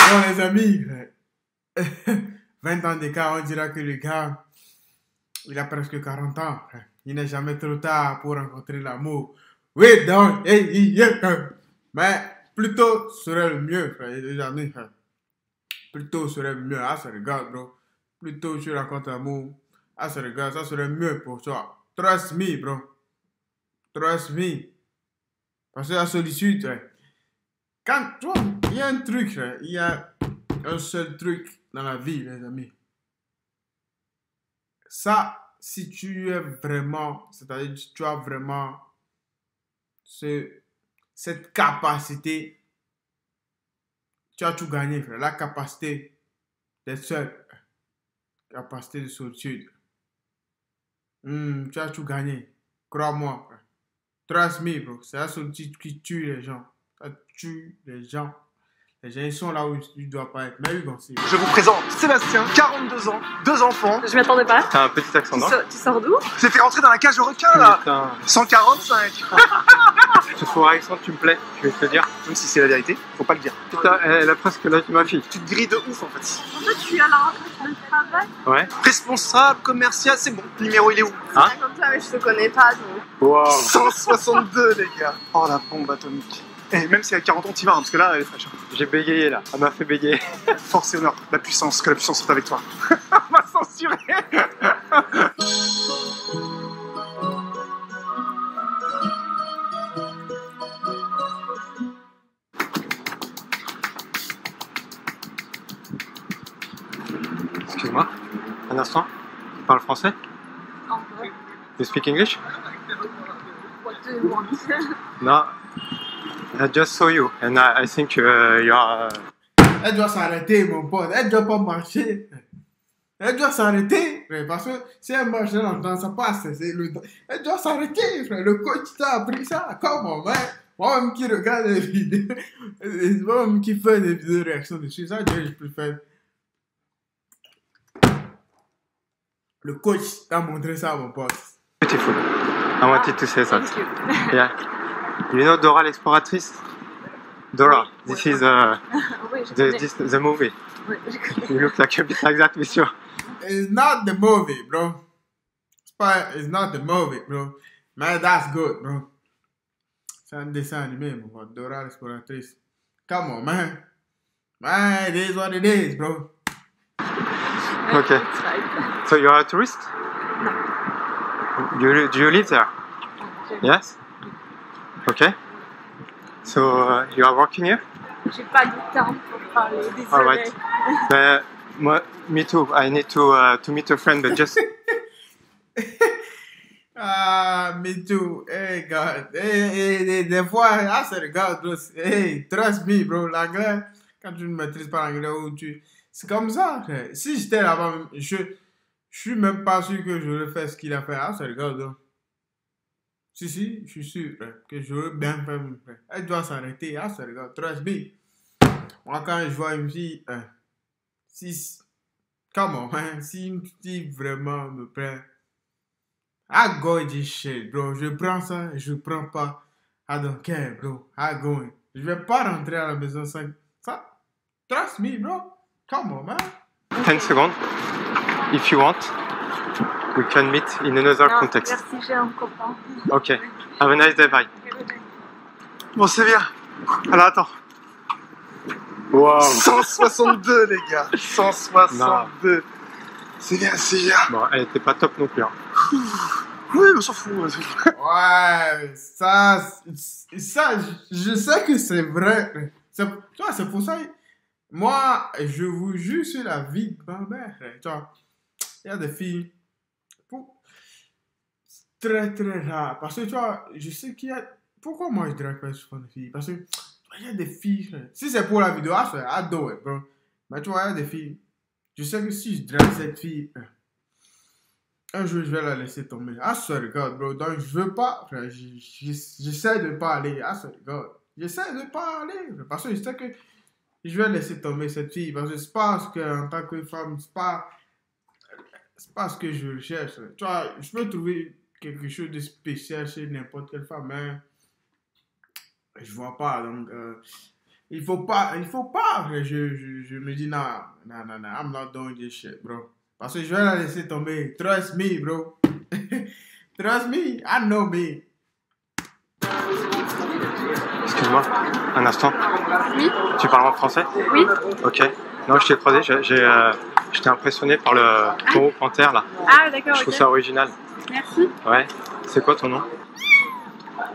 Bon, les amis, 20 ans d'écart, on dira que le gars, il a presque 40 ans. Il n'est jamais trop tard pour rencontrer l'amour. Oui, donc, mais plutôt serait le mieux, frère, les amis. Plutôt serait le mieux. Ah, ça regarde, bro. Plutôt tu rencontres l'amour. Ah, ça regarde, ça serait mieux pour toi. Trust me, bro. Trust me. Parce que la solitude, quand, tu vois, il y a un truc, il y a un seul truc dans la vie, les amis. Ça, si tu es vraiment, c'est-à-dire tu as vraiment cette capacité, tu as tout gagné, frère. La capacité d'être seul, capacité de solitude. Tu as tout gagné. Crois-moi, frère. Trust me, bro. C'est la solitude qui tue les gens. Ça tue les gens. Les gens, ils sont là où ils ne doivent pas être. Mais oui, bon, je vous présente Sébastien, 42 ans, 2 enfants. Je m'attendais pas. T'as un petit accent, non? Tu sors d'où? C'est fait rentrer dans la cage de requin, là. Putain. 145. Ce faux accent, tu me plais, je vais te le dire. Même si c'est la vérité, faut pas le dire. Putain, elle a presque l'âge de ma fille. Tu te grilles de ouf, en fait. En fait, je suis à la rentrée de travail. Ouais. Responsable, commercial, c'est bon. Le numéro, il est où? Hein? Comme ça, mais je te connais pas, donc. Wow. 162, les gars. Oh, la bombe atomique. Et même si à 40 ans, t'y vas, hein, parce que là, elle est fraîche. J'ai bégayé là, elle m'a fait bégayer. Force et honneur, la puissance, que la puissance soit avec toi. On m'a censuré. Excuse-moi, un instant. Tu parles français? En vrai, You speak English? what do you want? No. I just saw you and I think you are... Elle doit s'arrêter, mon pote. Elle doit pas marcher. Elle doit s'arrêter, frère. Parce que si elle marche dans le temps, ça passe. Elle doit s'arrêter, frère. Le coach t'a appris ça. Comment, man? Moi-même qui regarde les vidéos, moi-même qui fais des vidéos de réaction dessus, ça, je préfère. Le coach t'a montré ça, mon pote. Beautiful. I wanted to say that. Thank you. Yeah. You know Dora l'exploratrice? Dora, this is Oui, je connais. the movie. Oui, je connais. You look like a bit like that, monsieur. It's not the movie, bro. It's not the movie, bro. Man, that's good, bro. C'est un dessin animé, mon pote. Dora l'exploratrice. Come on, man. Man, it is what it is, bro. Okay. It's right. So you are a tourist? No. Do you live there? Yes? Okay. So you are working here? J'ai pas du temps pour parler, désolé. Alright. Me too. I need to meet a friend, but just... Me too. Hey, God. Hey, des fois, ça regarde, bro. Hey, trust me, bro. L'anglais, quand tu ne maîtrises pas l'anglais, c'est comme ça. Si j'étais là-bas, je suis même pas sûr que j'aurais fait ce qu'il a fait. Ça regarde, bro. Si, je suis sûr que j'aurais bien fait mon frère. Elle doit s'arrêter. Ça regarde. Trust me. Moi, quand je vois une fille, comment, man, si une fille vraiment me plaît, I go this shit, bro. Je prends ça, je prends pas. I don't care, bro. I go in. Je vais pas rentrer à la maison sans ça. Trust me, bro. Come on, man. 10 seconds. If you want, we can meet in another Non, context. merci, j'ai un copain. Okay. Have a nice day, bye. Bon, c'est bien. Alors, attends. Wow. 162, les gars. 162. C'est bien, c'est bien. Bon, elle était pas top non plus. Hein. Oui, on s'en fout. Ouais, ça, je sais que c'est vrai. Tu vois, c'est pour ça. Moi, je vous jure sur la vie de ma mère. Tu vois, il y a des filles. Très, très rare. Parce que, tu vois, je sais qu'il y a. Pourquoi moi je drague pas souvent des filles? Parce que, il y a des filles. Si c'est pour la vidéo, c'est ado, bro. Mais tu vois, il y a des filles. Je sais que si je drague cette fille, un jour je vais la laisser tomber. Ça regarde, bro. Donc, je veux pas. J'essaie de pas aller. Ça regarde. J'essaie de pas aller. Parce que je sais que je vais laisser tomber cette fille. Parce que c'est pas ce que, en tant que femme, c'est pas ce que je recherche. Tu vois, je peux trouver quelque chose de spécial chez n'importe quelle femme, mais je vois pas. Donc, Il faut pas. Je me dis, non, I'm not doing this shit, bro. Parce que je vais la laisser tomber. Trust me, bro. Trust me, I know me. Excuse-moi, un instant. Oui. Tu parles en français? Oui. Ok. Non, je t'ai croisé, j'étais impressionné par le taureau panthère là. Ah, d'accord, Je trouve ok. ça original. Merci. Ouais. C'est quoi ton nom?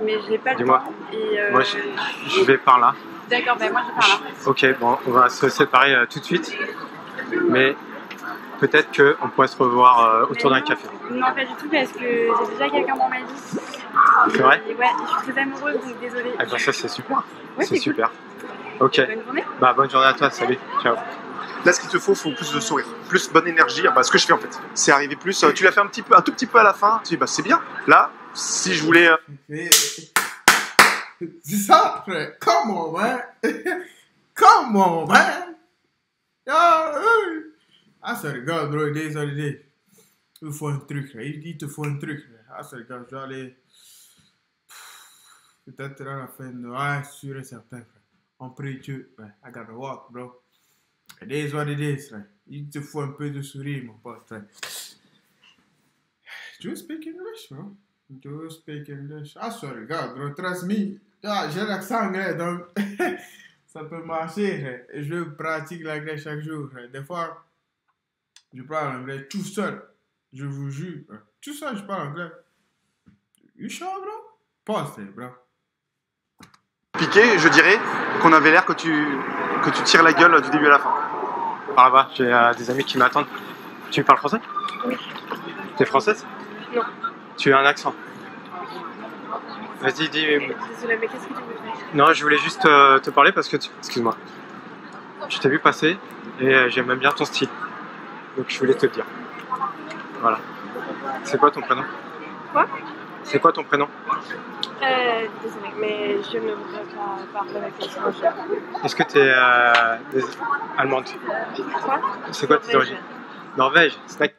Mais j'ai pas le Dis-moi. temps. Et Moi, je vais par là. D'accord, ben moi je parle là. Ok, bon, on va se séparer tout de suite. Mais peut-être qu'on pourrait se revoir autour d'un café. Non, pas du tout, parce que j'ai déjà quelqu'un dans ma vie. C'est vrai? Et ouais, je suis très amoureuse, donc désolée. Eh ben ça, c'est super. Ouais, C'est c'est cool. super. Ok. Bonne journée. Bah, bonne journée à toi, salut. Ciao. Là, ce qu'il te faut plus de sourire, plus bonne énergie. Bah, ce que je fais en fait, c'est arriver plus. Tu l'as fait un tout petit peu à la fin. Tu dis, bah, c'est bien. Là, si je voulais. C'est ça, frère. Come on, man. Come on, man. Ah, ça regarde, bro. Days are the days. Il faut un truc, là. Il te faut un truc, là. Ah, ça regarde, je vais aller. Peut-être à la fin de. Ouais, sûr et certain, frère. On prie Dieu. Ouais, I gotta walk, bro. It is what it is, frère. Il te faut un peu de sourire, mon pote, frère. Do you speak English, bro? Do you speak English? Ah, sorry, God, bro, trust me. Ah, j'ai l'accent anglais, donc ça peut marcher. Frère. Et je pratique l'anglais chaque jour. Frère. Des fois, je parle anglais tout seul. Je vous jure. Frère. Tout seul, je parle anglais. You sure, bro? Pause, bro. Piqué, je dirais qu'on avait l'air que tu tires la gueule du début à la fin. Par là-bas, j'ai des amis qui m'attendent. Tu parles français? Oui. T'es française? Non. Tu as un accent? Vas-y, dis. Désolée, mais qu'est-ce que tu veux faire? Non, je voulais juste te parler parce que excuse-moi. Je t'ai vu passer et j'aime bien ton style. Donc je voulais te le dire. Voilà. C'est quoi ton prénom? Quoi? C'est quoi ton prénom? Désolée, mais je ne voudrais pas parler avec l'étranger. Est-ce que tu es allemande? Quoi? C'est quoi tes origines? Norvège. Snack.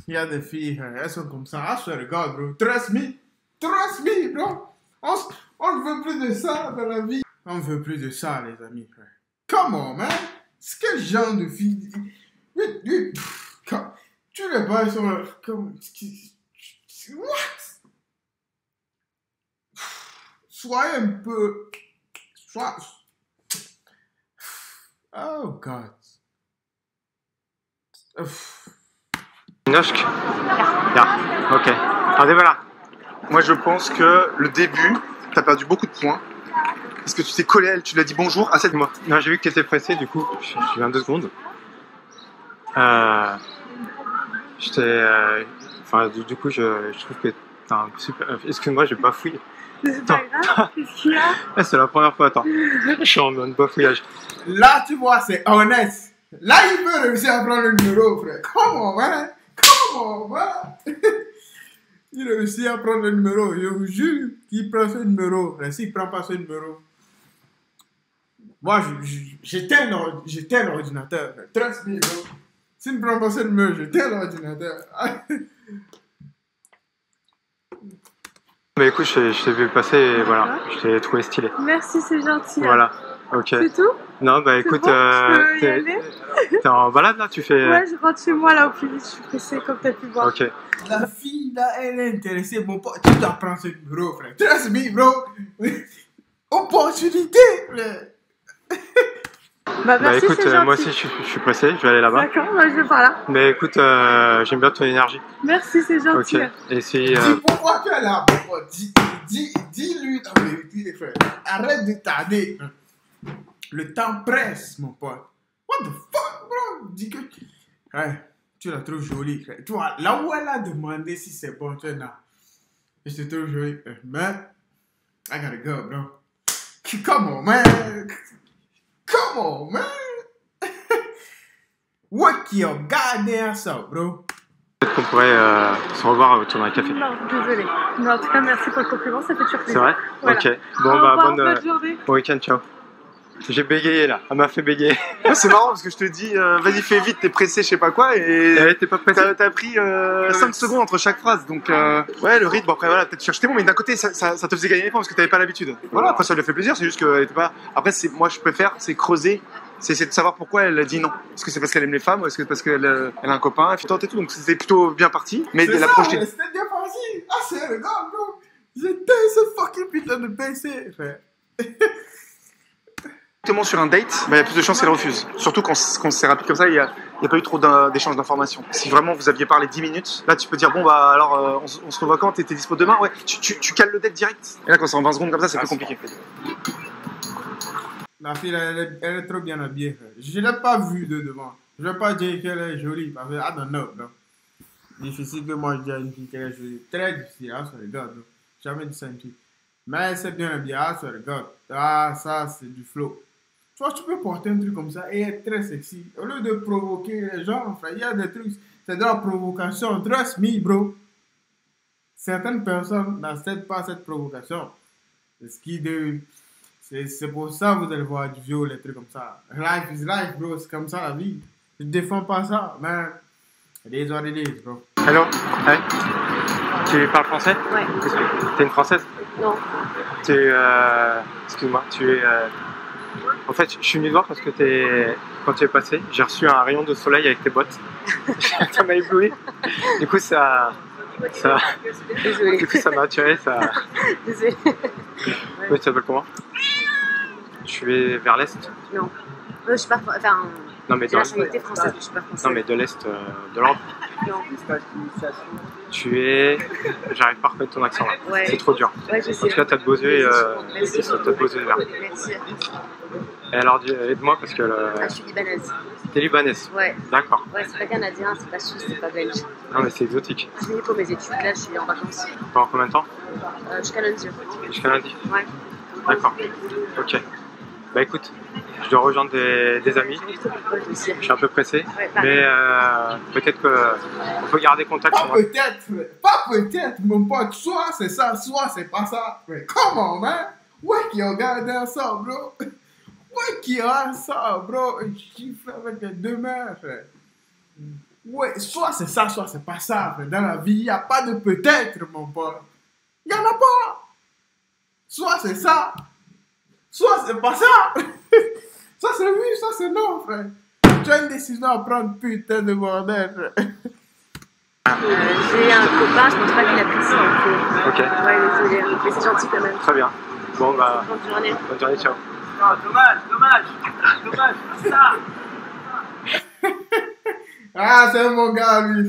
Il y a des filles, elles sont comme ça. Ah, je regarde, bro. Trust me. Trust me, bro. On ne veut plus de ça dans la vie. On ne veut plus de ça, les amis, frère. Come on, man. C'est quel genre de fille? Oui. Tu les vois, ils sont comme. What? Soyez un peu. Oh, God. Nosk. Ja. Ok. Allez, voilà. Moi, je pense que le début, tu as perdu beaucoup de points. Parce que tu t'es collé à elle, tu lui as dit bonjour à cette Moi. Non, j'ai vu que tu étais pressé, du coup, je viens 2 secondes. Enfin, du coup, je trouve que t'as un super. Excuse-moi, j'ai bafouillé. C'est pas grave, qu'est-ce qu'il y a? Ah, c'est la première fois, attends. Je suis en mode bafouillage. Là, tu vois, c'est honnête. Là, il peut réussir à prendre le numéro, frère. Come on, man. Come on, man. Il réussit à prendre le numéro. Je vous jure qu'il prend ce numéro. S'il ne prend pas ce numéro, moi, j'éteins l'ordinateur. Trust me, bro. S'il ne prend pas ce numéro, j'éteins l'ordinateur. Mais écoute, je t'ai vu passer et voilà, je t'ai trouvé stylé. Merci, c'est gentil. Voilà, ok. C'est tout? Non, bah écoute, bon, je peux y aller t'es en balade là, tu fais. Ouais, je rentre chez moi là au plus vite, je suis pressée comme t'as pu voir. Ok. La fille là, elle est intéressée. Mon pote, tu dois prendre ce numéro, frère. Trust me, bro. Opportunité, frère. Bah, merci, écoute, c'est gentil. moi aussi je suis pressé, je vais aller là-bas. D'accord, moi je vais par là. Mais écoute, j'aime bien ton énergie. Merci, c'est gentil. Ok. Et si. Dis pourquoi tu es là, mon pote. Dis-lui la vérité, frère. Arrête de tarder. Le temps presse, mon pote. What the fuck, bro? Dis que ouais, tu la trouves jolie, frère. Tu vois, là où elle a demandé si c'est bon, tu es là. Je te trouve jolie. Mais, I gotta go, bro. Come on, man. Come on, man. Work your goddamn self, bro. Peut-être qu'on pourrait se revoir autour d'un café. Non, désolé. Mais en tout cas, merci pour le compliment, ça fait toujours plaisir. C'est vrai? Voilà. Ok. Bon, Au bah revoir, bonne bonne journée. bon week-end, ciao. J'ai bégayé là, elle m'a fait bégayer. Ouais, c'est marrant parce que je te dis, vas-y, fais vite, t'es pressé, je sais pas quoi, et T'es pas pressé? t'as pris 5 secondes entre chaque phrase. Donc, ouais, le rythme, après, voilà, peut-être tu cherches tes mots, mais d'un côté, ça te faisait gagner des points parce que t'avais pas l'habitude. Voilà, après, ça lui a fait plaisir, c'est juste qu'elle était pas. Après, moi, je préfère, c'est creuser, c'est essayer de savoir pourquoi elle a dit non. Est-ce que c'est parce qu'elle aime les femmes ou est-ce que c'est parce qu'elle elle a un copain, et tout, donc c'était plutôt bien parti. Mais C'est elle a ça, projeté. ouais, c'était bien parti. Ah, c'est le gars, bro. J'étais ce fucking putain de PC, frère. Directement sur un date, il y a plus de chances qu'elle refuse. Surtout quand c'est rapide comme ça, il n'y a pas eu trop d'échanges d'informations. Si vraiment vous aviez parlé 10 minutes, là tu peux dire bon bah alors on se revoit quand, t'es dispo demain, ouais, tu cales le date direct. Et là quand c'est en 20 secondes comme ça, c'est plus compliqué. La fille, elle est trop bien habillée, frère. Je ne l'ai pas vue de devant. Je ne vais pas dire qu'elle est jolie, parce que, I don't know, bro. Difficile que moi je dise à une fille qu'elle est jolie. Très difficile, ah, ça regarde, bro. Jamais dit ça à une fille. Mais elle s'est bien habillée, ah, ça regarde. Ah, ça, c'est du flow. Tu vois, tu peux porter un truc comme ça et être très sexy. Au lieu de provoquer les gens, frère, il y a des trucs, c'est de la provocation. Trust me, bro. Certaines personnes n'acceptent pas cette provocation. C'est pour ça que vous allez voir du viol, les trucs comme ça. Life is life, bro. C'est comme ça la vie. Je ne défends pas ça, mais it is what it is, bro. Allô? Hey. Tu parles français? Ouais. T'es une française? Non. Excuse-moi, tu es. En fait, je suis venu te voir parce que quand tu es passé, j'ai reçu un rayon de soleil avec tes bottes. Ça m'a ébloui. Du coup, Désolée. du coup, ça m'a attiré. Désolée. Oui, tu t'appelles comment? Tu es vers l'est? Non. Je suis pas. Enfin. Non, mais J'ai la nationalité française, mais je suis pas française. Non, mais de l'est de l'Europe. Non. Tu es. J'arrive pas à reconnaître ton accent là. Ouais. C'est trop dur. Ouais, je sais. En tout cas, t'as de beaux yeux et Merci. t'as de beaux yeux verts. Merci. Et alors, aide-moi parce que. Ah, je suis libanaise. T'es libanaise? Ouais. D'accord. Ouais, c'est pas canadien, c'est pas suisse, c'est pas belge. Non, mais c'est exotique. Je finis pour mes études, là, je suis en vacances. Pendant combien de temps? Jusqu'à lundi. Jusqu'à lundi? Ouais. D'accord. Ok. Bah écoute, je dois rejoindre des amis. Ouais, je aussi. Je suis un peu pressé. Ouais, pareil. Mais peut-être qu'on peut garder contact. Pas peut-être, pas peut-être, mon pote. Soit c'est ça, soit c'est pas ça. Mais comment, man? Ouais, qui a regardé ça, bro? Ouais, qui a ça, bro? Je fais avec les deux mains, frère. Ouais, soit c'est ça, soit c'est pas ça, frère. Dans la vie, il n'y a pas de peut-être, mon pote. Il n'y en a pas. Soit c'est ça, soit c'est pas ça. Ça c'est oui, ça c'est non, frère. Tu as une décision à prendre, putain de bordel, frère. J'ai un copain, je pense pas qu'il apprécie. Ok. Ouais, désolé, mais c'est gentil quand même. Très bien. Bon bah, Bonne journée. bonne journée, ciao. Non, dommage, ça. Ah, c'est mon gars, lui.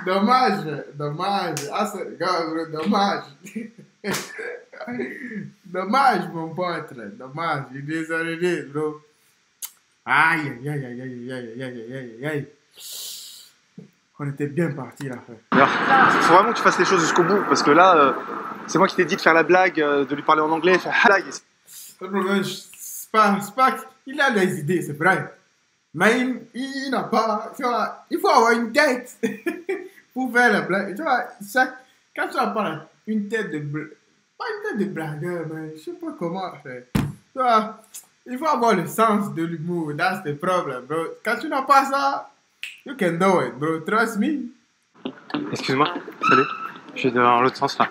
Dommage. Ah, c'est le gars, bro, dommage. Dommage, mon pote. Dommage. Il est désolé, bro. Aïe. On était bien partis, là. Faut vraiment que tu fasses les choses jusqu'au bout parce que là, c'est moi qui t'ai dit de faire la blague, de lui parler en anglais, faire blague. Le problème, c'est pas, il a des idées, c'est vrai. Mais il n'a pas, tu vois, il faut avoir une tête pour faire la blague. Tu vois, quand tu as pas une tête de pas une tête de blagueur, mais je sais pas comment faire. Tu vois, il faut avoir le sens de l'humour. That's the problem, bro. Quand tu n'as pas ça, you can do it, bro. Trust me. Excuse-moi, salut. Je suis dans l'autre sens là.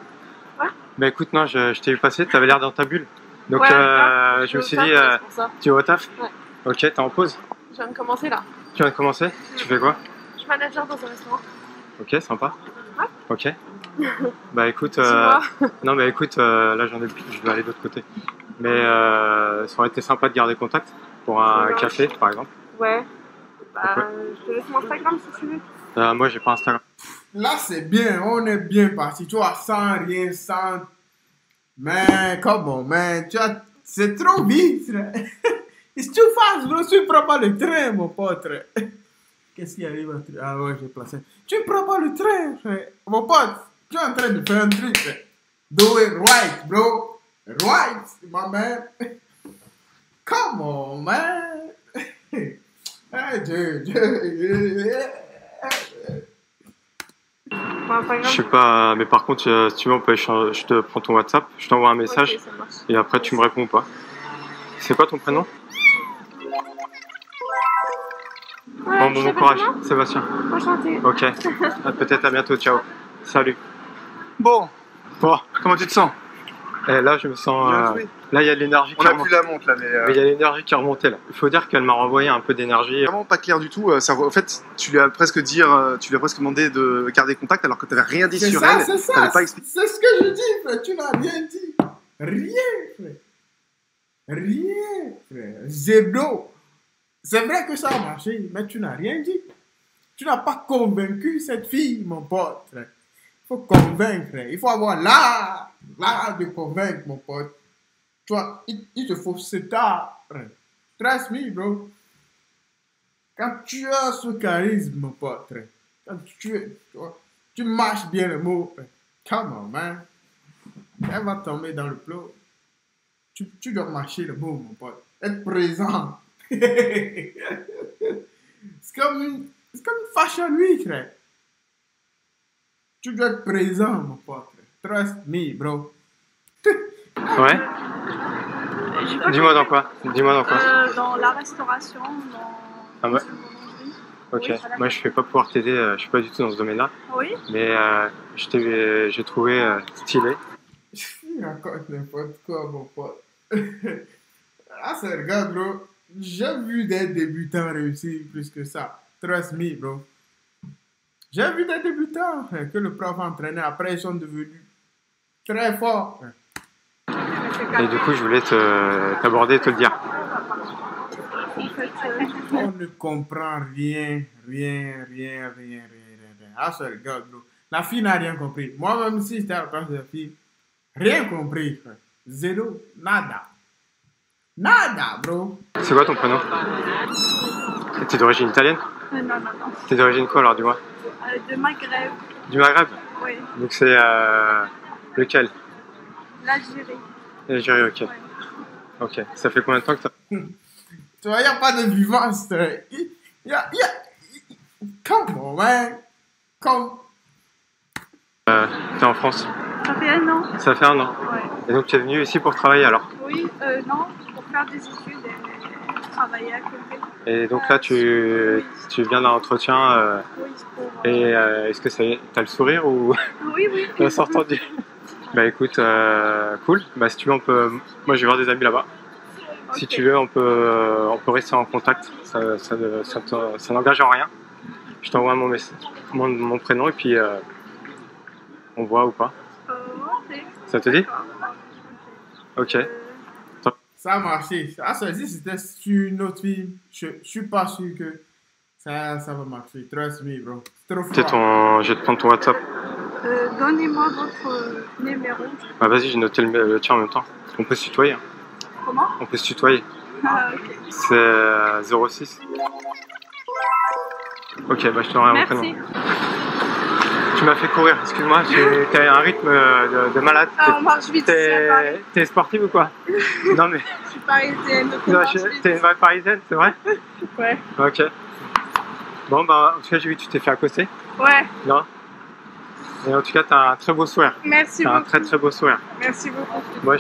Ouais. Bah écoute, non, je t'ai vu passer, t'avais l'air dans ta bulle. Donc Ouais, je me suis dit, c'est pour ça. tu vas au taf? Ouais. Ok, t'es en pause? Je viens de commencer là. Tu viens de commencer? Tu fais quoi? Je suis manager dans un restaurant. Ok, sympa. Ouais. Ok. Bah écoute, Dis-moi. non mais écoute, là je vais aller de l'autre côté. Mais ça aurait été sympa de garder contact pour un Ouais. café par exemple. Ouais. Bah, Ok. je te laisse mon Instagram si tu veux. Moi j'ai pas Instagram. Là, c'est bien, on est bien parti. Tu vois, sans rien, sans. Mais, comment, man? Tu vois, c'est trop vite, frère. It's too fast, bro. Tu prends pas le train, mon pote. Qu'est-ce qui arrive à... Ah ouais, j'ai placé. Tu prends pas le train, frère. Mon pote, tu es en train de faire un truc, frère. Do it right, bro. Right, my man. Come on, man. Hey, Je sais pas, mais par contre, si tu veux, on peut échanger. Je te prends ton WhatsApp, je t'envoie un message Ok, ça marche. et après tu me réponds pas. C'est quoi ton prénom? Ouais, Bon, je bon sais pas courage, comment. Sébastien. Enchantée. Ok. Peut-être à bientôt. Ciao. Salut. Bon, Bon, comment tu te sens? et là, je me sens. Bien joué. Là, il y a de l'énergie On qui a remonte. plus la montre là, mais Mais il y a l'énergie qui est remontée là. Il faut dire qu'elle m'a renvoyé un peu d'énergie. vraiment pas clair du tout. En fait, tu lui as presque demandé de garder contact alors que tu n'avais rien dit C'est sur ça, elle. c'est ça. T'avais pas expliqué. C'est ce que je dis, frère. Tu n'as rien dit. Rien, frère. Rien, frère. Zéro. C'est vrai que ça a marché, mais tu n'as rien dit. Tu n'as pas convaincu cette fille, mon pote, frère. Il faut convaincre, frère. Il faut avoir l'art de convaincre, mon pote. Tu vois, il te faut cet art, frère. Trust me, bro. Quand tu as ce charisme, mon pote, frère. Quand tu marches bien le mot, frère. Come on, man. Elle va tomber dans le plot. Tu dois marcher le mot, mon pote. Être présent. C'est comme une fashion week, frère. Tu dois être présent, mon pote. Frère. Trust me, bro. Ouais. J'ai pas Dis-moi dans compris. quoi? Dis-moi dans quoi? Dans la restauration, dans Ah ouais. boulangerie. Ok. Oui, voilà. Moi, je vais pas pouvoir t'aider. Je suis pas du tout dans ce domaine-là. Oui. Mais j'ai trouvé stylé. Il raconte n'importe quoi, mon pote. Ah, c'est regarde, bro. J'ai vu des débutants réussir plus que ça. Trust me, bro. J'ai vu des débutants que le prof entraînait. Après, ils sont devenus très forts. Et du coup, je voulais t'aborder et te le dire. En fait, On ne comprend rien. Ah, ça regarde, bro. La fille n'a rien compris. Moi-même, si j'étais à la place de la fille, rien compris, frère. Zéro. Nada. Nada, bro. C'est quoi ton prénom? T'es d'origine italienne? non. T'es d'origine quoi alors, dis-moi? De Maghreb, Du Maghreb? oui. Donc c'est lequel? L'Algérie. L'Algérie, ok. Ouais. Ok. Ça fait combien de temps que t'as... Tu vois, il n'y a pas de vivance, frère. Come on, man. Come. T'es en France? Ça fait 1 an. Ça fait 1 an. Ouais. Et donc tu es venu ici pour travailler alors? Oui, non, pour faire des études et travailler à côté. Et donc là tu viens d'un entretien Oui, pour. et est-ce que t'as le sourire ou Oui. t'as sorti du... Bah écoute, cool. Bah si tu veux on peut... Moi je vais voir des amis là-bas. Si Ok. tu veux on peut rester en contact. Ça n'engage en rien. Je t'envoie mon prénom et puis on voit ou pas. Ok. Ça te dit? D'accord. Ok. Ça a marché. Ah, ça dit, c'était sur une autre fille. Je suis pas sûr que ça va marcher. Trust me, bro. C'est trop froid. Je vais te prendre ton WhatsApp. Donnez-moi votre numéro. Bah vas-y, j'ai noté le tien en même temps. On peut se tutoyer. Hein. Comment? On peut se tutoyer. Ah, ok. C'est 06. Ok, bah je te renvoie mon prénom. Merci. Tu m'as fait courir, excuse-moi, t'as un rythme de malade. Ah, on marche vite ici à Paris. T'es sportive ou quoi? Non mais, Je suis parisienne, donc on non, marche vite. t'es une vraie parisienne, c'est vrai? Ouais. Ok. Bon bah, en tout cas j'ai vu que tu t'es fait accoster. Ouais. Non? Et en tout cas t'as un très beau sourire. Merci T'as un beaucoup. très beau sourire. Merci beaucoup. Moi,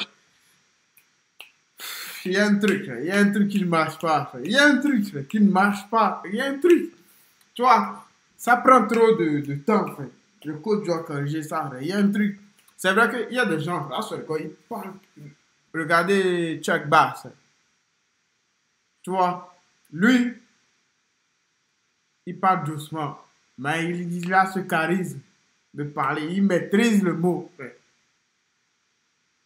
Il y a un truc, là. Il y a un truc qui ne marche pas, frère. Il y a un truc là, qui ne marche pas. Il y a un truc. Tu vois, ça prend trop de temps, frère. Le coach doit corriger ça, frère. Il y a un truc. C'est vrai qu'il y a des gens, là, quand ils parlent. Regardez Chuck Bass. Tu vois, lui, il parle doucement. Mais il a ce charisme de parler. Il maîtrise le mot, frère.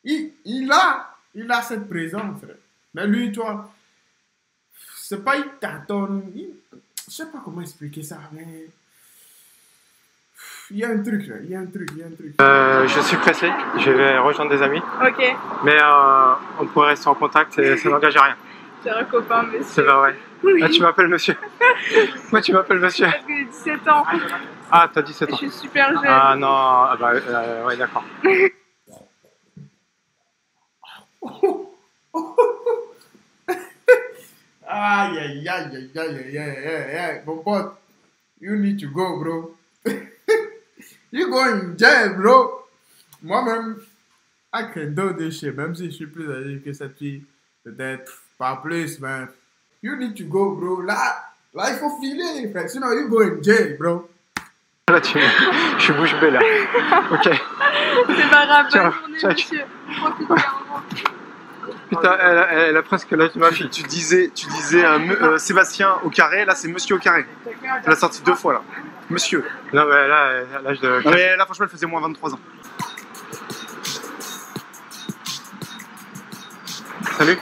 Il a cette présence, frère. Mais lui, toi, c'est pas il tâtonne. Je sais pas comment expliquer ça, mais il y a un truc là, il y a un truc. je suis pressé, je vais rejoindre des amis. Ok. Mais on pourrait rester en contact et ça n'engage à rien. C'est un copain, monsieur. C'est pas vrai. Oui. Ah, tu m'appelles monsieur. Moi, tu m'appelles monsieur. Parce que j'ai 17 ans. Ah, t'as 17 Je ans. suis super jeune. Ah non, ah bah, ouais, d'accord. Aïe. Mon pote, you need to go, bro. You go in jail, bro. Moi-même, I can do this shit, même si je suis plus âgé que cette fille, peut-être Pas plus, man. You need to go, bro. Là, il faut filer, frère. Sinon, you go in jail, bro. Là, je suis bouche bée, là. Ok. C'est pas grave, Tiens, bonne journée, check. monsieur. Profitez bien. Putain, elle a presque l'âge de ma fille. Tu disais Sébastien au carré, là c'est monsieur au carré. Tu l'as sorti 2 fois là. Monsieur. Non, mais là, elle a l'âge de. Non, mais là franchement elle faisait moins 23 ans. Salut.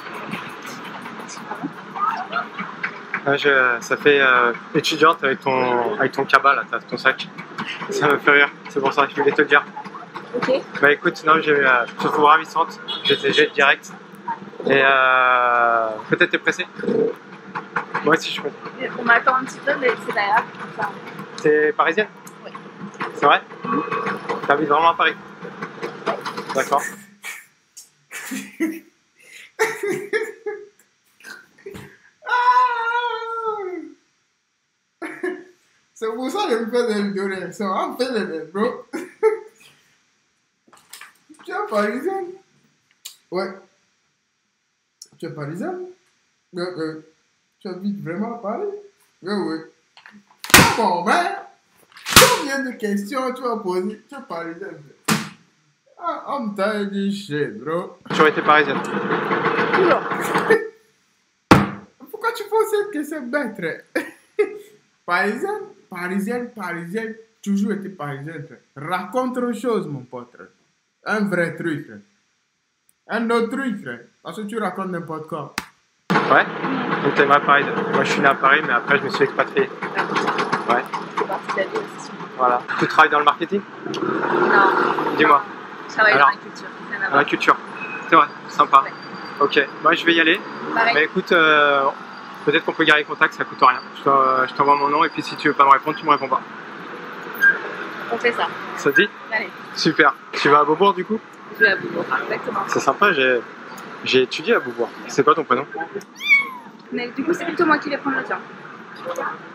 Ça fait étudiante avec ton cabas là, ton sac. Ça me fait rire, c'est pour ça que je voulais te le dire. Ok. Bah écoute, non, je te trouve ravissante, je te jette direct. Et peut-être t'es pressé. Moi aussi je suis pressé. On m'attend un petit peu, mais c'est pas grave. Enfin, T'es parisienne? Oui. C'est vrai? T'habites vraiment à Paris? D'accord. C'est pour ça que je me fais des vidéos de réaction. I'm feeling it, bro. Tu es parisienne? Ouais. Tu es parisienne? Oui. Tu habites vraiment à Paris? Oui. Come on, man. Combien de questions tu vas poser? Tu es parisienne? I'm tired of this shit, bro. Tu aurais été parisienne? Pourquoi tu poses cette question bête, frère? Parisienne, toujours été parisienne, frère. Raconte autre chose, mon pote, frère. Un vrai truc, frère. Un autre truc, frère. Parce que tu racontes n'importe quoi. Ouais? Donc t'es à Paris. Moi je suis né à Paris, mais après je me suis expatrié. Ouais. c'est parti de la vie aussi. Voilà. Tu travailles dans le marketing? Non, Dis-moi. je travaille Alors, dans la culture. Rien à Dans voir. la culture. C'est vrai, sympa. Ouais. Ok, moi je vais y aller. Pareil. Mais écoute, peut-être qu'on peut garder contact, ça coûte rien. Je t'envoie mon nom et puis si tu veux pas me répondre, tu me réponds pas. On fait ça. Ça te dit? Allez, Super. Tu vas à Beaubourg du coup? je vais à Beaubourg. Exactement. C'est sympa, j'ai étudié à Beaubourg. C'est quoi ton prénom? Mais du coup, c'est plutôt moi qui vais prendre le tien.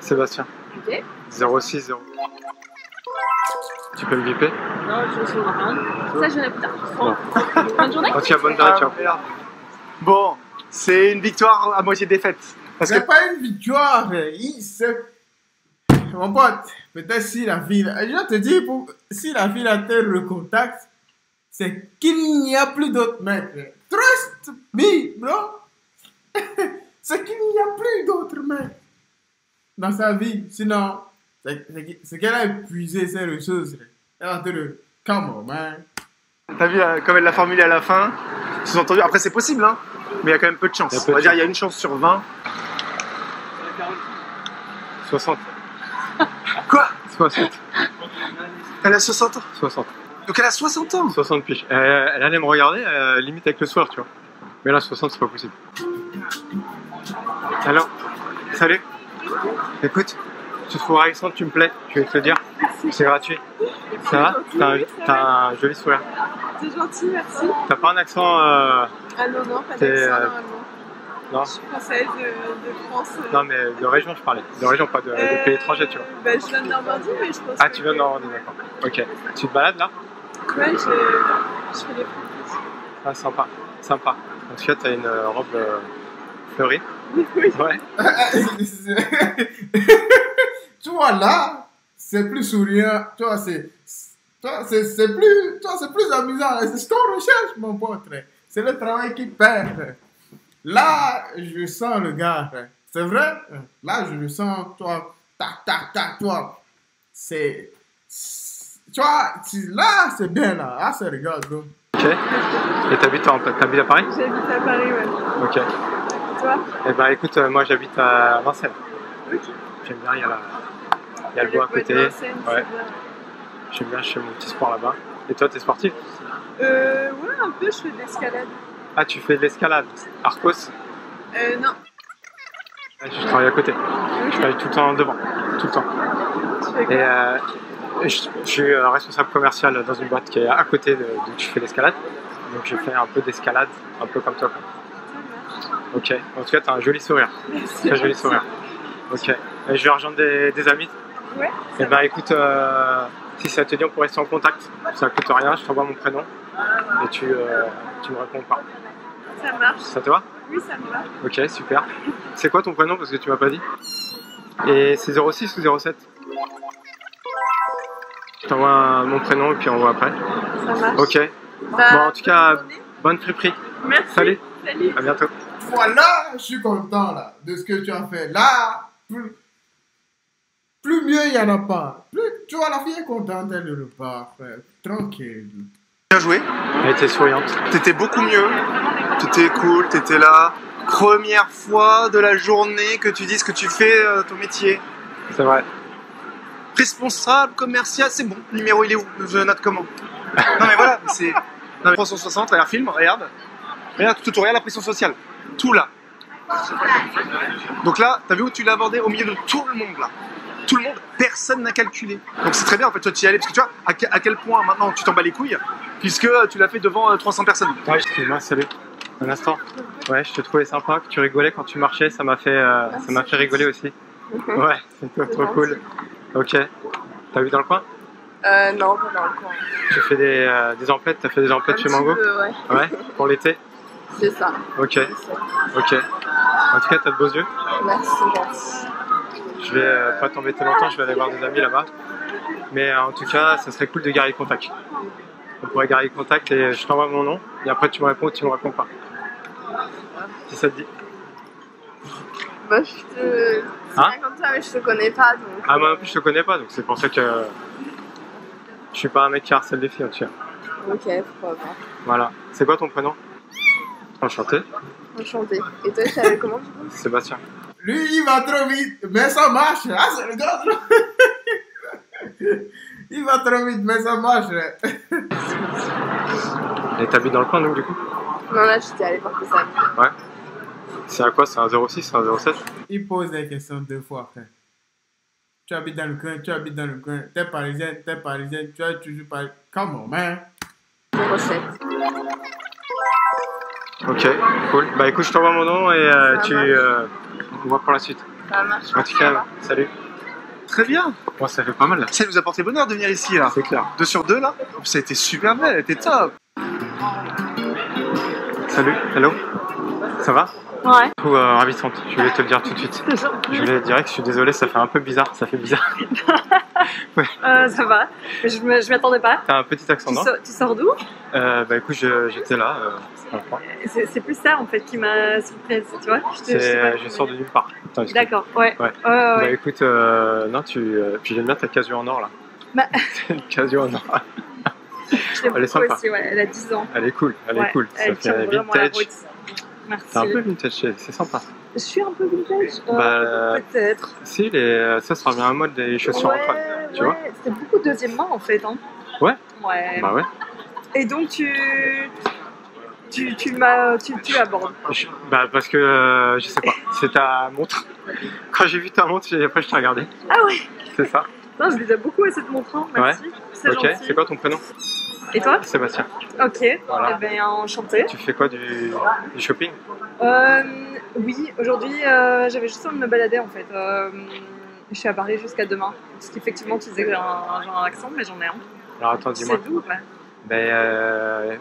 Sébastien. Ok. 060. Tu peux me biper? Ça, je verrai plus tard. Bon. Bonne journée. En tout cas, bonne journée, ciao. Bon, c'est une victoire à moitié défaite. Parce que C'est pas une victoire, frère. Mon pote, peut-être si la ville... Je te dis, si la ville a te recontacte, c'est qu'il n'y a plus d'autres mecs, frère. Trust me, bro. C'est qu'il n'y a plus d'autres mecs dans sa vie. Sinon, c'est qu'elle a épuisé ses ressources. Elle va te le... Come on, man. t'as vu comme elle l'a formulé à la fin, ils se sont entendus. Après c'est possible hein, mais il y a quand même peu de chance. Il y a peu On va de dire il y a une chance sur 20. 60. Quoi? 60. Elle a 60 ans? 60. Donc elle a 60 ans? 60 piges. Elle allait me regarder, limite avec le soir, tu vois. Mais là, 60, c'est pas possible. Alors, salut. Écoute, tu te trouves ravissante, tu me plais, je vais te le dire. C'est gratuit. Ça va? T'as un joli sourire. C'est gentil, merci. T'as pas un accent. Ah non, pas T'es, d'accent normalement. Non? Je suis française de France. Non, mais de région, je parlais. De région, pas de pays étranger, tu vois. Bah, je viens de Normandie, mais je pense Ah, que- tu viens de Normandie, d'accord. Ok. Tu te balades là? Ouais, je fais les fruits. Ah, sympa. Sympa. En tout cas, t'as une robe fleurie. Oui. Ouais. Tu vois, là, c'est plus souriant. Tu vois, c'est plus amusant. C'est ce qu'on recherche, mon pote. C'est le travail qui perd. Là, je sens le gars. C'est vrai. Là, je le sens. Toi, tac, toi. C'est. Tu vois, là, c'est bien, là. Ah, c'est regarde, bro. Ok. Et t'habites à Paris? J'habite à Paris, ouais. Ok. Toi? Eh ben écoute, moi j'habite à Vincennes. Ok. J'aime bien, il y a le bois à côté. Ouais. Ouais. J'aime bien, je fais mon petit sport là-bas. Et toi, t'es sportif? Ouais, un peu, je fais de l'escalade. Ah, tu fais de l'escalade. Arcos? Non. Je travaille à côté. Je travaille tout le temps devant. Tout le temps. Tu fais quoi? Et je suis responsable commercial dans une boîte qui est à côté d'où tu fais l'escalade. Donc j'ai fait un peu d'escalade, un peu comme toi. Quoi. Ok. En tout cas, t'as un joli sourire. Merci. Très joli sourire. Ok. Et je vais rejoindre des amis. Ouais. Et ben écoute, si ça te dit, on pourrait rester en contact. Ça coûte rien, je t'envoie mon prénom et tu me réponds pas. Ça marche. Ça te va? Oui, ça me va. Ok, super. C'est quoi ton prénom parce que tu m'as pas dit? Et c'est 06 ou 07? Je t'envoie mon prénom et puis on voit après. Ça marche. Ok. Bah, Bon, en tout cas, bonne journée. bonne friperie. Merci. Salut. Salut. À bientôt. Voilà, je suis content là, de ce que tu as fait. Là, plus mieux il n'y en a pas. Tu vois, la fille est contente, elle repart, frère. Tranquille. Bien joué. Elle était souriante. T'étais beaucoup mieux. T'étais cool, t'étais là. Première fois de la journée que tu dises que tu fais ton métier. C'est vrai. Responsable commercial, c'est bon. Le numéro, il est où? Je note comment? Non mais voilà, c'est... Non mais 360, regarde film, regarde. Regarde, tout, regarde la pression sociale. Tout là. Donc là, t'as vu où tu l'as abordé? Au milieu de tout le monde là. Tout le monde, personne n'a calculé. Donc c'est très bien en fait, toi tu y allais, parce que tu vois à quel point maintenant tu t'en bats les couilles, puisque tu l'as fait devant 300 personnes. Ouais, excuse-moi, salut. Un instant. Ouais, je te trouvais sympa, que tu rigolais quand tu marchais, ça m'a fait rigoler aussi. Ouais, c'était trop cool. Ok. T'as vu dans le coin? Non, pas dans le coin. Tu fais des emplettes, t'as fait des emplettes chez Mango? Ouais. Ouais, pour l'été? C'est ça. Ok, ok. En tout cas, t'as de beaux yeux. Merci, gentil. Je vais pas t'embêter longtemps, je vais aller voir des amis là-bas. Mais en tout cas, ça serait cool de garder contact. On pourrait garder contact et je t'envoie mon nom et après tu me réponds ou tu me réponds pas. Si ça te dit. Bah, je te... C'est Hein? bien comme ça, mais je te connais pas, donc... Ah, moi non plus je te connais pas, donc c'est pour ça que je suis pas un mec qui harcèle les filles, tu vois. Ok, pourquoi pas. Voilà. C'est quoi ton prénom? Enchanté. Enchanté. Et toi, tu savais comment, du coup? Sébastien. Lui, il va trop vite, mais ça marche. Ah, c'est le gars. Il va trop vite, mais ça marche. Et t'habites dans le coin donc du coup? Non, là, j'étais allée voir que ça. Ouais. C'est à quoi? C'est un 06, c'est un 07? Il pose des questions deux fois, frère. Tu habites dans le coin, tu habites dans le coin. T'es parisienne, tu as toujours parlé. Come on, man. 07. Ok, cool. Bah écoute, je t'envoie mon nom et on voit pour la suite. Ça marche. En tout cas, salut. Très bien. Moi, ça fait pas mal là. Ça nous a porté bonheur de venir ici là. C'est clair. 2 sur 2 là. Ça a été super belle, elle était top. Salut, hello. Ça va? Ouais. Je trouve ravissante. Je voulais te le dire tout de suite. Je voulais te dire que je suis désolé, ça fait un peu bizarre. Ça fait bizarre. Ça va. Je m'y attendais pas. T'as un petit accent, non? Tu sors d'où? Bah écoute, j'étais là. C'est plus ça en fait qui m'a surprise, tu vois. Je sors de nulle part. Attends, excuse. D'accord, ouais. Ouais. Ouais. Bah écoute, non, puis j'aime bien ta casu en or là. Bah. C'est une casu en or. Je l'aime Elle est beaucoup sympa. aussi, ouais. Elle a 10 ans. Elle est cool, elle Ouais. est cool. Elle Ça tient fait vraiment la vintage. route. Merci. C'est un peu vintage, c'est sympa. Je suis un peu vintage. Bah, peut-être. Si, ça revient à mode des chaussures en toile, tu vois. C'était beaucoup deuxième main en fait. Hein. Ouais. Ouais. Bah ouais. Et donc tu abordes. Bah parce que, je sais pas, c'est ta montre. Quand j'ai vu ta montre, après je t'ai regardé. Ah ouais. C'est ça. Non, je lui aime beaucoup à cette montre. Hein. Merci. Ouais. C'est Ok, gentil. c'est quoi ton prénom? Et toi? Sébastien. Ok. Voilà. Eh bien, enchantée. Tu fais quoi, du shopping? Oui, aujourd'hui, j'avais juste envie de me balader en fait. Je suis à Paris jusqu'à demain. Parce qu'effectivement, tu disais que j'ai un accent, mais j'en ai un. Alors attends, dis-moi. C'est d'où, ouais. Ben,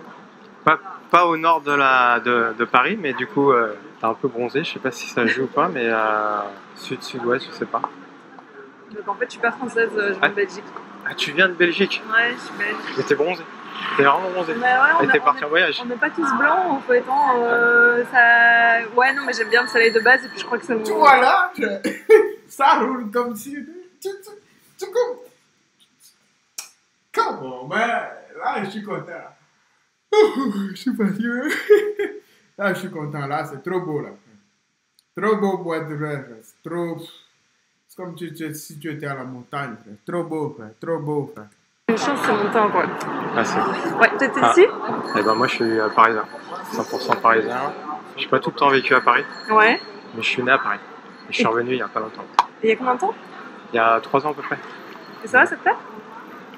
pas au nord de Paris, mais du coup, t'es un peu bronzé. Je sais pas si ça joue ou pas, mais sud-sud-ouest, je sais pas. Donc en fait, je suis pas française, je viens de Belgique. Ah, tu viens de Belgique? Ouais, je suis belge. Mais t'es bronzé? T'es vraiment bronzé? Mais ouais, Et t'es parti en voyage? On n'est pas tous blancs en fait. Hein. Ouais, non, mais j'aime bien le soleil de base et puis je crois que ça me. Tu vois là, ça roule comme si. Come on, man. Là, je suis content. Je suis fatigué. Là, je suis content. Là, c'est trop beau, là. Trop beau pour être vrai, frère. C'est trop. C'est comme si tu étais à la montagne, frère. Trop beau, frère. Trop beau, frère. Une chance, c'est mon temps, quoi. Merci. Ouais, t'étais Ah. ici? Eh ben, moi, je suis parisien. 100% parisien. Je n'ai pas tout le temps vécu à Paris, Ouais. mais je suis né à Paris. Et je suis revenu il y a pas longtemps. Et il y a combien de temps? Il y a 3 ans à peu près. Et ça va, ça te plaît?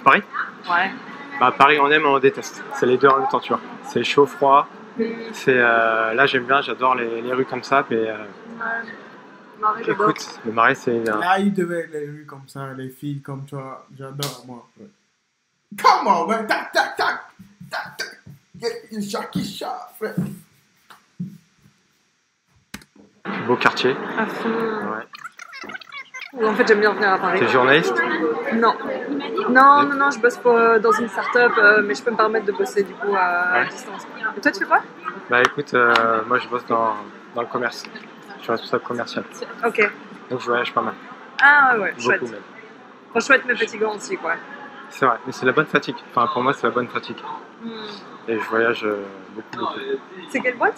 Paris? Ouais. Bah, Paris, on aime et on déteste. C'est les deux en même temps, tu vois. C'est chaud, froid. C'est là, j'aime bien, j'adore les rues comme ça. Mais Marie, j'adore. écoute, le Marais, c'est une. Là, il devait être les rues comme ça, les filles comme toi. J'adore, moi, frère. Come on, man. Tac, tac, tac. Tac, tac. Get your Jackie shot, frère. Beau quartier. À fond. Ouais. En fait, j'aime bien venir à Paris. T'es journaliste? Non. Non, je bosse dans une start-up, mais je peux me permettre de bosser du coup à distance. Et toi, tu fais quoi? Bah écoute, moi je bosse dans le commerce. Je suis responsable commercial. Ok. Donc je voyage pas mal. Ah ouais, chouette. Beaucoup même. Enfin, chouette, mais fatigant aussi, quoi. C'est vrai, mais c'est la bonne fatigue. Enfin, pour moi, c'est la bonne fatigue. Et je voyage beaucoup. C'est quelle boîte?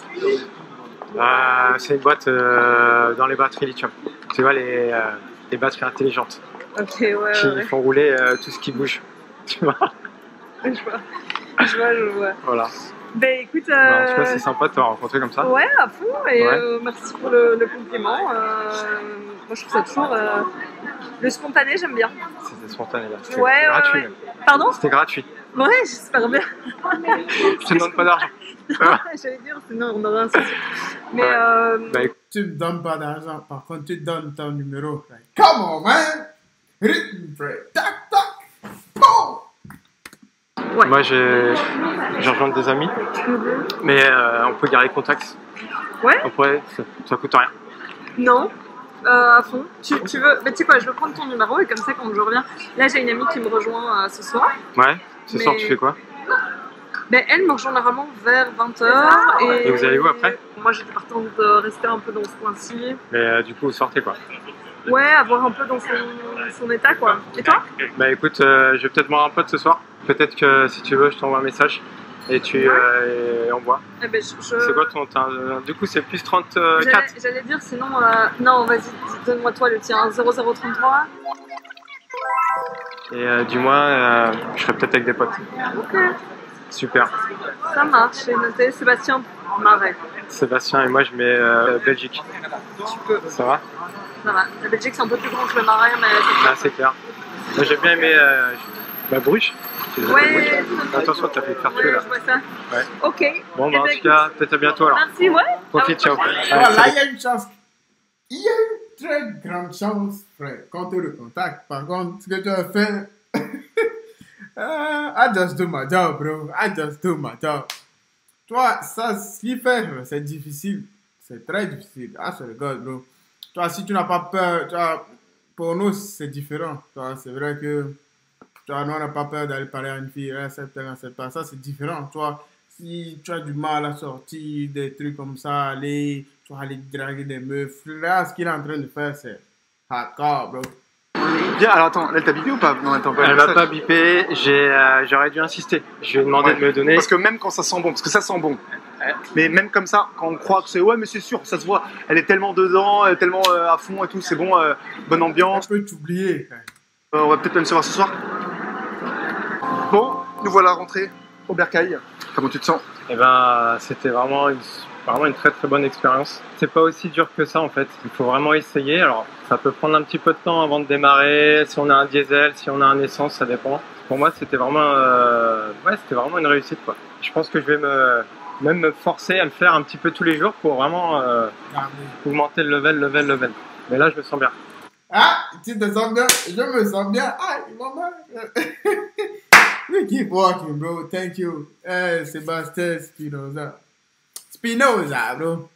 C'est une boîte dans les batteries lithium. Tu vois, les batteries intelligentes Ok, ouais. qui font rouler tout ce qui bouge. Tu vois? Je vois. Voilà. Ben écoute. En tout cas, c'est sympa de te rencontrer comme ça. Ouais, à fond. Et Ouais. merci pour le compliment. Moi, je trouve ça toujours. Le spontané, j'aime bien. C'était spontané là. C'était Ouais, gratuit. ouais. Même. Pardon? C'était gratuit. Ouais, j'espère bien. Je te demande pas d'argent. J'allais dire, sinon on aurait un souci. Mais Bah, écoute, Tu me donnes pas d'argent, par contre, tu donnes ton numéro. Like, come on, man! Rhythm break. Tac, tac! Boom! ouais. moi, j'ai rejoint des amis, mais on peut garder contact. Ouais. Après, ça coûte rien. Non. À fond. Tu veux. Mais tu sais quoi, je veux prendre ton numéro et comme ça, quand je reviens. Là, j'ai une amie qui me rejoint ce soir. Ouais. Ce soir, Mais- tu fais quoi? Mais elle me rejoint normalement vers 20h. Et vous allez où après? Moi, j'étais partante de rester un peu dans ce coin-ci. Mais du coup, vous sortez quoi? Ouais, avoir un peu dans son état, quoi. Et toi? Bah écoute, je vais peut-être voir un pote ce soir. Peut-être que si tu veux, je t'envoie un message et et on voit. Eh ben, C'est quoi du coup, c'est plus 34. J'allais dire, sinon. Non, vas-y, donne-moi toi le tien. 0033. Et du moins, je serai peut-être avec des potes. Ok, Super. ça marche. J'ai noté Sébastien Marais. Sébastien et moi, je mets Belgique. Tu peux. Ça va? Ça va. La Belgique, c'est un peu plus grand que le Marais, mais Là, c'est clair. Moi, j'ai bien aimé Bruges. Tu les as fait Ouais, Bruges Attention, t'as fait faire tuer ouais, là. je vois ça. Ouais. Ok. Bon, bah Eh en ben, tout cas, peut-être à bientôt alors. Merci, ouais. Profite, ciao. À la prochaine. Allez, Voilà, salut. il y a une chance. Il y a une très grande chance, frère, qu'on te recontacte. Par contre, ce que tu as fait, I just do my job, bro. I just do my job. Toi, ça, ce qu'il fait, c'est difficile. C'est très difficile. Ah, c'est le gars, bro. Toi, si tu n'as pas peur, toi, pour nous, c'est différent. Toi, c'est vrai que, toi, nous, on n'a pas peur d'aller parler à une fille, elle accepte, elle n'accepte pas. Ça, c'est différent. Toi, si tu as du mal à sortir des trucs comme ça, aller, tu vas aller draguer des meufs. Là, ce qu'il est en train de faire, c'est hardcore, bro. Bien, alors attends, elle t'a bipé ou pas? Non, attends, Elle m'a pas bipé, j'aurais dû insister. Je lui ai demandé Ouais. de me donner. Parce que même quand ça sent bon, parce que ça sent bon. Mais même comme ça, quand on croit que c'est ouais, mais c'est sûr, ça se voit. Elle est tellement dedans, elle est tellement à fond et tout, c'est bon, bonne On ambiance. peut t'oublier, frère. On va peut-être même se voir ce soir. Bon, nous voilà rentrés au Bercail. Comment tu te sens? Eh ben, c'était vraiment une très très bonne expérience. C'est pas aussi dur que ça en fait. Il faut vraiment essayer. Alors, ça peut prendre un petit peu de temps avant de démarrer. Si on a un diesel, si on a un essence, ça dépend. Pour moi, c'était vraiment une réussite quoi. Je pense que je vais même me forcer à le faire un petit peu tous les jours pour vraiment Regardez. augmenter le level. Mais là, je me sens bien. Ah, tu te sens bien? Je me sens bien. Ah, maman. We keep walking, bro. Thank you. Sébastien Spinoza. Spinoza, bro.